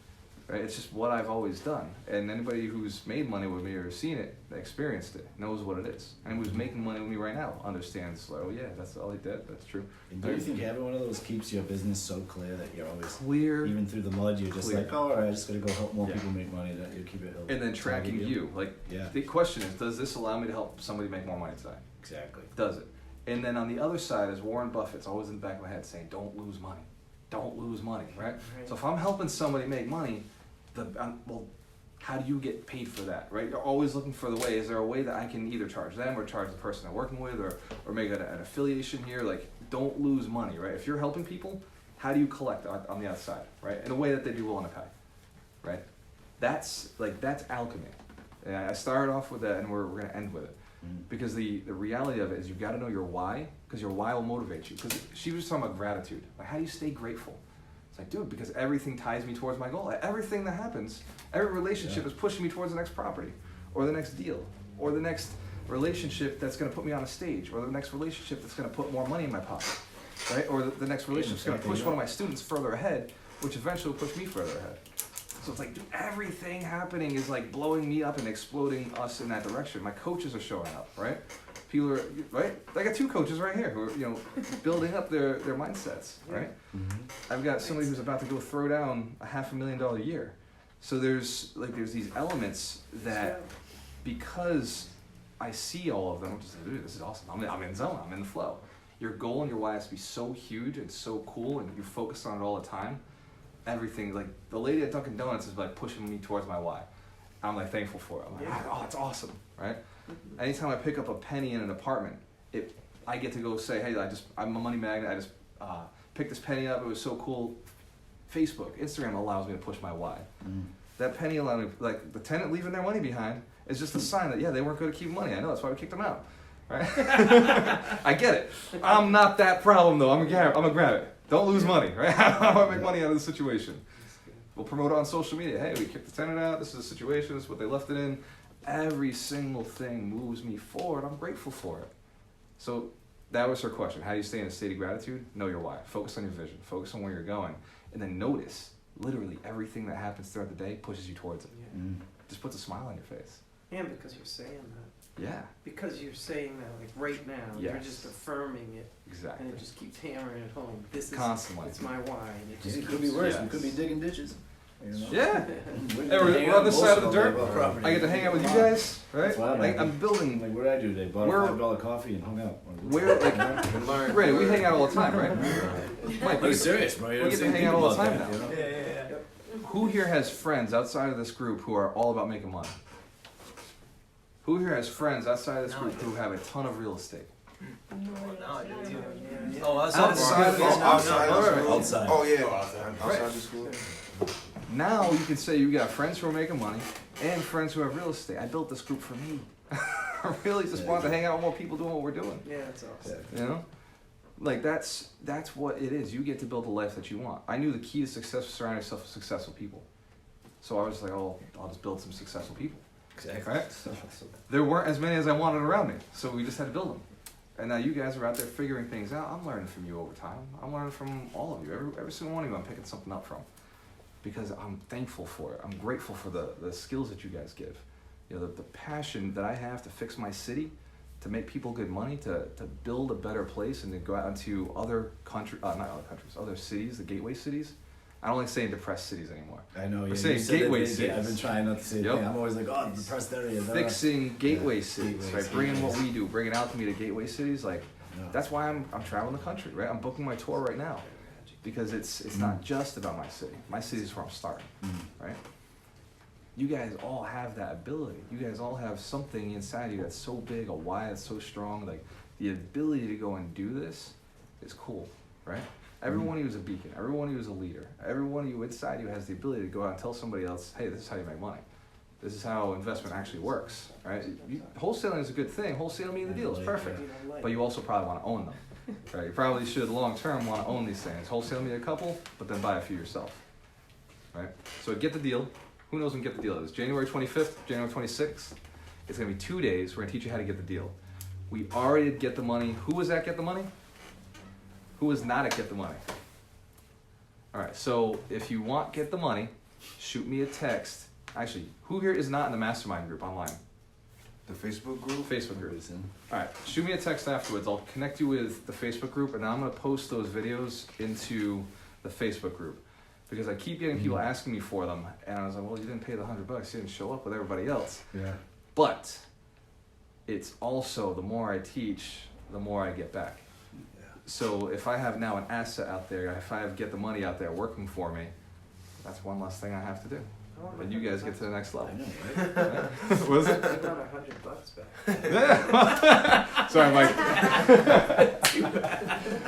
right? It's just what I've always done. And anybody who's made money with me or seen it, experienced it, knows what it is. And who's making money with me right now understands, like, oh yeah, that's all he did. That's true. And do you think having one of those keeps your business so clear that you're always Clear. even through the mud, you're just Clear. like, oh, all right, I just gotta go help more Yeah. people make money. That you keep it. And then tracking you. Like, Yeah. the question is, does this allow me to help somebody make more money today? Exactly. Does it? And then on the other side is Warren Buffett's always in the back of my head saying, don't lose money. Don't lose money, right? So if I'm helping somebody make money, well, how do you get paid for that, right? You're always looking for the way. Is there a way that I can either charge them or charge the person I'm working with or make an affiliation here? Like, don't lose money, right? If you're helping people, how do you collect on the outside, right? In a way that they'd be willing to pay, right? That's alchemy. And I started off with that and we're going to end with it. Because the reality of it is you've got to know your why, because your why will motivate you. Because she was talking about gratitude. Like, how do you stay grateful? It's like, dude, because everything ties me towards my goal. Everything that happens, every relationship is pushing me towards the next property, or the next deal, or the next relationship that's going to put me on a stage, or the next relationship that's going to put more money in my pocket, right? Or the next relationship is going to push one of my students further ahead, which eventually will push me further ahead. So it's like, dude, everything happening is like blowing me up and exploding us in that direction. My coaches are showing up, right? People are, right? I got 2 coaches right here who are, building up their mindsets, right? Mm-hmm. I've got somebody who's about to go throw down $500,000 a year. So there's these elements that, because I see all of them, I'm just like, dude, this is awesome. I'm in zone. I'm in the flow. Your goal and your why has to be so huge and so cool, and you focus on it all the time. Everything, like the lady at Dunkin' Donuts is like pushing me towards my why. I'm like thankful for it. I'm like, oh, that's awesome, right? Anytime I pick up a penny in an apartment, I get to go say, hey, I'm a money magnet. I just picked this penny up. It was so cool. Facebook, Instagram allows me to push my why. That penny allowed me, like the tenant leaving their money behind is just a sign that, yeah, they weren't going to keep money. I know, that's why we kicked them out, right? I get it. I'm not that problem though. I'm gonna grab it. Don't lose money, right? How do I make money out of the situation? We'll promote it on social media. Hey, we kicked the tenant out. This is the situation. This is what they left it in. Every single thing moves me forward. I'm grateful for it. So that was her question. How do you stay in a state of gratitude? Know your why. Focus on your vision. Focus on where you're going. And then notice, literally, everything that happens throughout the day pushes you towards it. Just puts a smile on your face. And because you're saying that. Yeah. Because you're saying that, like right now, Yes. you're just affirming it. Exactly. And it just keeps hammering it home. This is Constantly. It's my why. And it just It could be keeps- worse. Yes. We could be digging ditches. Yeah. We're We're on this side of the dirt. Property. I get to hang out with you guys, right? That's why I'm building. Like, what did I do today? Bought a We're- $5 coffee and hung out. We're like, Ray, we hang out all the time, right? Mike, I'm serious, bro. You we don't get see to hang think out all the about time that, now. you know? Yeah. Who here has friends outside of this group who are all about making money? Who here has friends outside of this group who have a ton of real estate? Now I do too. Yeah. Oh, Outside of Oh, outside of Alright. school. Outside. Oh, yeah. Right. Outside of school. Now you can say you got friends who are making money and friends who have real estate. I built this group for me. I really just want to hang out with more people doing what we're doing. Yeah, that's awesome. You know? Like that's what it is. You get to build the life that you want. I knew the key to success was surrounding yourself with successful people. So I was like, oh, I'll just build some successful people. Exactly. Right? There weren't as many as I wanted around me, so we just had to build them. And now you guys are out there figuring things out. I'm learning from you over time. I'm learning from all of you. Every single one of you I'm picking something up from. Because I'm thankful for it. I'm grateful for the skills that you guys give. You know, the passion that I have to fix my city, to make people good money, to build a better place, and to go out into other other cities, the gateway cities. I don't like saying depressed cities anymore. I know, yeah. We're saying you said gateway that, cities. I've been trying not to say Yep. that. I'm always like, oh, depressed area. Fixing gateway Yeah, cities, gateway right? cities. Bringing what we do, bringing Alchemy to gateway cities. Like, No. that's why I'm traveling the country, right? I'm booking my tour right now. Because it's not just about my city. My city is where I'm starting, right? You guys all have that ability. You guys all have something inside you that's so big, a why that's so strong. Like, the ability to go and do this is cool, right? Every one of you is a beacon. Every one of you is a leader. Every one of you inside you has the ability to go out and tell somebody else, hey, this is how you make money. This is how investment actually works, right? Wholesaling is a good thing. Wholesale me the deal is perfect. But you also probably want to own them. Right? You probably should long term want to own these things. Wholesale me a couple, but then buy a few yourself. Right? So get the deal. Who knows when get the deal is? January 25th, January 26th. It's gonna be 2 days. We're gonna teach you how to get the deal. We already did Get the Money. Who was at Get the Money? Who was not at Get the Money? All right, so if you want Get the Money, shoot me a text. Actually, who here is not in the mastermind group online? The Facebook group? Facebook group. All right, shoot me a text afterwards. I'll connect you with the Facebook group, and I'm gonna post those videos into the Facebook group because I keep getting people asking me for them, and I was like, well, you didn't pay the $100. You didn't show up with everybody else. Yeah. But it's also the more I teach, the more I get back. So if I have now an asset out there, if I have Get the Money out there working for me, that's one less thing I have to do. And you guys get to the next level. I know, right? What is it? I got $100 back. Sorry, Mike.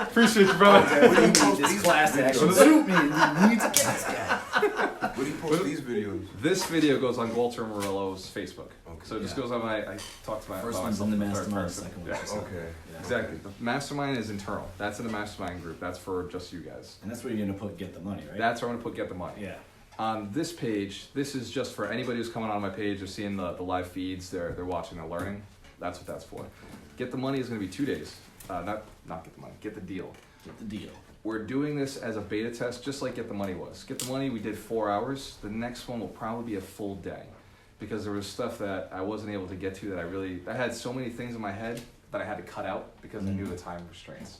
Appreciate you, brother. This class action What is it? suit me. You need to get this guy. Where do you post these videos? This video goes on Walter Murillo's Facebook. Okay. So it just Yeah. goes on I talked to my First about one's myself in the in third mastermind, person. second Yeah. one's Okay. Yeah. Exactly. The mastermind is internal. That's in the mastermind group. That's for just you guys. And that's where you're gonna put Get the Money, right? That's where I'm gonna put Get the Money. Yeah. On this page, this is just for anybody who's coming on my page. They're seeing the live feeds. They're watching. They're learning. That's what that's for. Get the Money is going to be 2 days. Not Get the Money. Get the Deal. Get the deal. We're doing this as a beta test, just like Get the Money was. Get the Money, we did 4 hours. The next one will probably be a full day, because there was stuff that I wasn't able to get to that I had so many things in my head that I had to cut out because I knew the time restraints.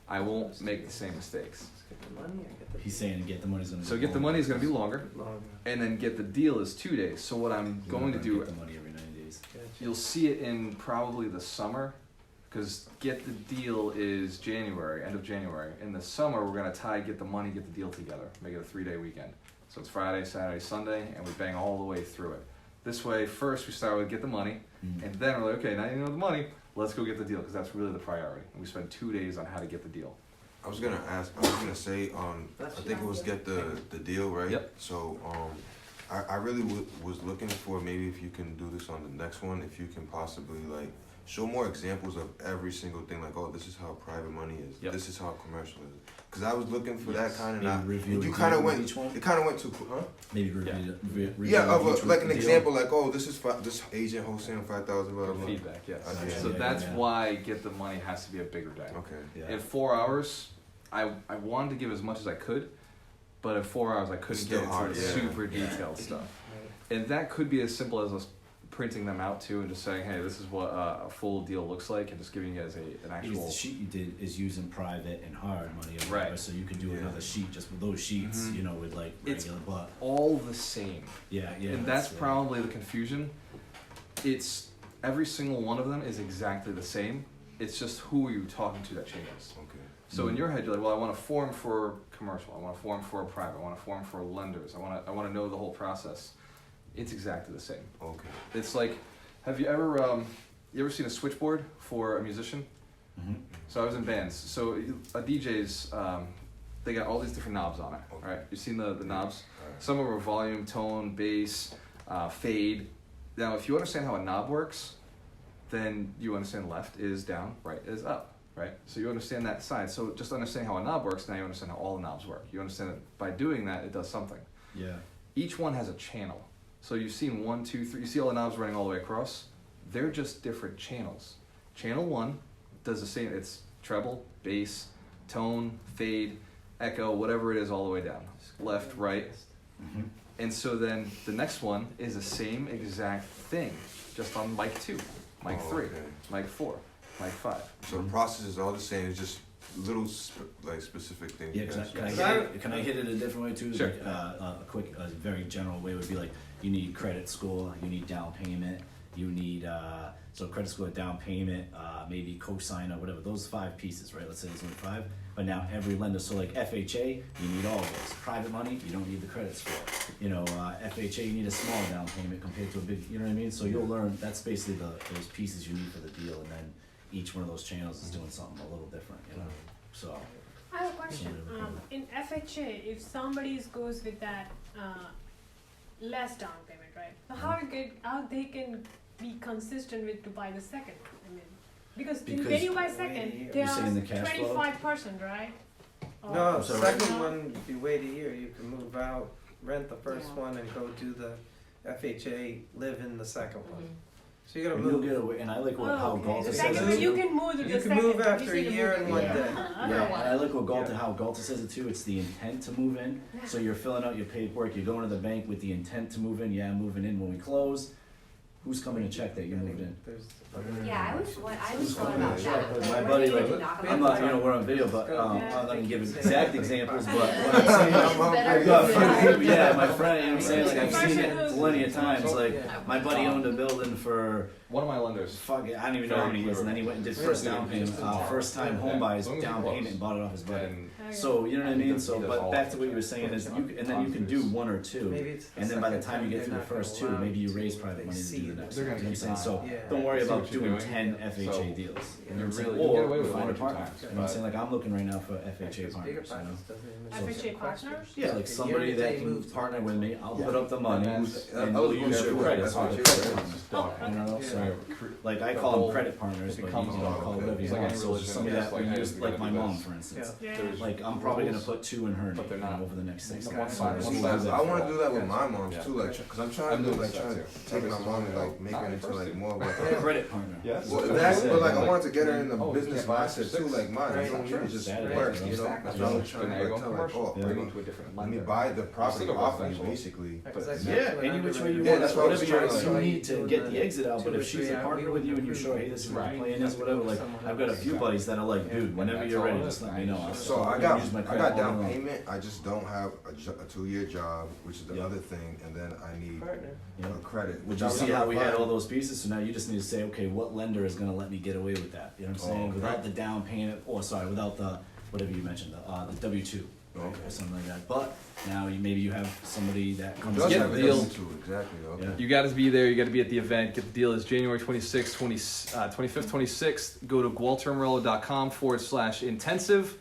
I won't make the same mistakes. Get the money or get the He's saying Get the Money's gonna. So be Get the longer. Money is going to be longer, longer. and then Get the Deal is 2 days. So what I'm You're going to gonna do, Get the Money every 90 days. you'll see it in probably the summer, because Get the Deal is January, end of January. In the summer, we're going to tie Get the Money, Get the Deal together, make it a 3-day weekend. So it's Friday, Saturday, Sunday, and we bang all the way through it. This way, first we start with Get the Money, and then we're like, okay, now you know the money, let's go get the deal, because that's really the priority. And we spend 2 days on how to get the deal. I was gonna say, I think it was Get the Deal, right? Yep. So, I really was looking for maybe if you can do this on the next one, if you can possibly like show more examples of every single thing, like, oh, this is how private money is, Yep. this is how commercial is. Because I was looking for that kind Maybe of, review you it kind of with went, each one? it kind of went too, huh? Maybe Yeah. review. Yeah, of each like with an the deal. example, like, oh, this is this agent wholesaling 5,000, blah blah blah. Feedback, yes. Okay. So Yeah, that's yeah. why Get the Money has to be a bigger day. Okay. Yeah. In 4 hours, I wanted to give as much as I could, but in 4 hours I couldn't Still get into hard, the yeah. super detailed stuff. And that could be as simple as us printing them out too and just saying, hey, this is what a full deal looks like, and just giving you guys an Because actual. the sheet you did is using private and hard money, or Right. whatever, so you could do Yeah. another sheet just with those sheets, Mhm. you know, with like It's regular, but All the same. yeah, yeah. And that's probably the confusion. It's every single one of them is exactly the same. It's just who are you talking to that changes. Okay. So in your head, you're like, well, I want a form for commercial. I want a form for private. I want a form for lenders. I want to know the whole process. It's exactly the same. Okay. It's like, have you ever seen a switchboard for a musician? Mhm. So I was in bands. So a DJ's, they got all these different knobs on it, Okay. right? You've seen the knobs? Alright. Some of them are volume, tone, bass, fade. Now, if you understand how a knob works, then you understand left is down, right is up, right? So you understand that side. So just understanding how a knob works, now you understand how all the knobs work. You understand that by doing that, it does something. Yeah. Each one has a channel. So you've seen 1, 2, 3. You see all the knobs running all the way across? They're just different channels. Channel 1 does the same. It's treble, bass, tone, fade, echo, whatever it is all the way down. Left, right. Mhm. And so then the next one is the same exact thing, just on mic 2, mic 3, okay. mic 4, mic 5. So the process is all the same. It's just little specific things. Yeah, you guys- can I hit it a different way too? Sure. Like, a quick, very general way would be like, you need credit score, you need down payment, you need, so credit score, down payment, maybe cosigner, whatever, those 5 pieces, right? Let's say there's only 5, but now every lender, so like FHA, you need all of those. Private money, you don't need the credit score. You know, FHA, you need a small down payment compared to a big, you know what I mean? So you'll learn, that's basically those pieces you need for the deal, and then each one of those channels is doing something a little different, you know? So, I have a question. In FHA, if somebody goes with that less down payment, right? So how they can be consistent with to buy the second? I mean, Because Because- when you buy second, they You're saying the are cash flow? 25%, right? Or- No, So second right- one, if you wait a year, you can move out, rent the first one and go do the FHA, live in the second one. So you gotta And you'll move. get away, and I like what, how Oh, okay. Galta The says second it one, you too. can move to the You can second. move You after just a need to year move and it. one Yeah. day. Yeah, and I like what Galta, Yeah. how Galta says it too. It's the intent to move in. So you're filling out your paperwork. You're going to the bank with the intent to move in. Yeah, I'm moving in when we close. Who's coming to check that you moved in? Yeah, I was thought about that. My buddy, like, To knock I'm not, we're on video, but I'm not gonna give exact examples. But what I'm saying, Better got a than few people, yeah, my friend, you know what I'm saying? Like I've First seen of it those- plenty of times. Like my buddy owned a building for One of my lenders. fuck it, I don't even know how many years, and then he went and did first down payment, first time home buyers down payment and bought it off his buddy. And So you know what I mean. So, He does but all back of to it. what you were saying is, and then you can do one or two, Maybe it's and then by the second time you get through they're the not first two, gonna allow maybe you to, raise they private money to see do the that. next. They're one, gonna you know what I'm keep saying? an eye So Yeah. don't worry See about what you're doing doing. 10 FHA So, deals. You know you're what I'm saying? really- you get away Or with find one a or two partner. times, You know what I'm saying? Like I'm looking right now for FHA Because bigger partners. You know? partners doesn't even FHA answer partners? questions. Yeah, like somebody that can partner with me. I'll put up the money And and I we'll was use going your to credit. that's what card. you Credit said. partners. You know, Yeah. so like I The call whole- them credit partners, it but you becomes can about- call it whatever you it's like want. any So religion, somebody it's that like, we hey, use, we like gotta my do mom, this. for instance. Yeah. There's Like I'm probably gonna rules, put 2 in her but they're name not. over the next 6 One months. side- So one we'll side's do I that. want to do that with my moms Yeah. too, like, cause I'm I've trying to do noticed like that trying too. to take my mom and like make Not her at into first, like dude. more of like A credit partner. Yes. well, That's that's what but I like said. I wanted to get her in the Oh, business yeah, 5 or mindset 6. too, like mine. I Right. don't need to just Saturday, work, you you know. know? That's Yeah. what I'm trying Now to you're like tell going like, commercial. oh, You're let going me to a different let me lender. buy the property Still off of you residential. basically. Yeah, any which way you Yeah, want. that's That's what I was whatever trying to you need to get the exit out. But if she's a partner with you and you show, hey, this is what Right. the plan is, whatever. Like I've got a few buddies that are like, dude, whenever That's you're all ready, it just is. let me know. So I'm I gonna got use my I credit got all down along. payment. I just don't have a 2-year job, which is the Yeah. other thing, and then I need Partner. Yeah. a credit. Would which you I was see how we had trying to all those pieces? So now you just need to say, okay, what lender is gonna let me get away with that? You know what I'm saying? okay. Without the down payment, or sorry, without the whatever you mentioned, the W-2, right, Okay. or something like that. But now maybe you have somebody that comes. Does Get have the a deal. W-2, exactly. Okay. Yeah. You got to be there. You got to be at the event. Get the deal. It's January 26th, 25th, 26th. Go to gualtermurillo.com/intensive.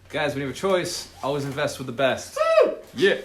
Guys, when you have a choice, always invest with the best. Yeah.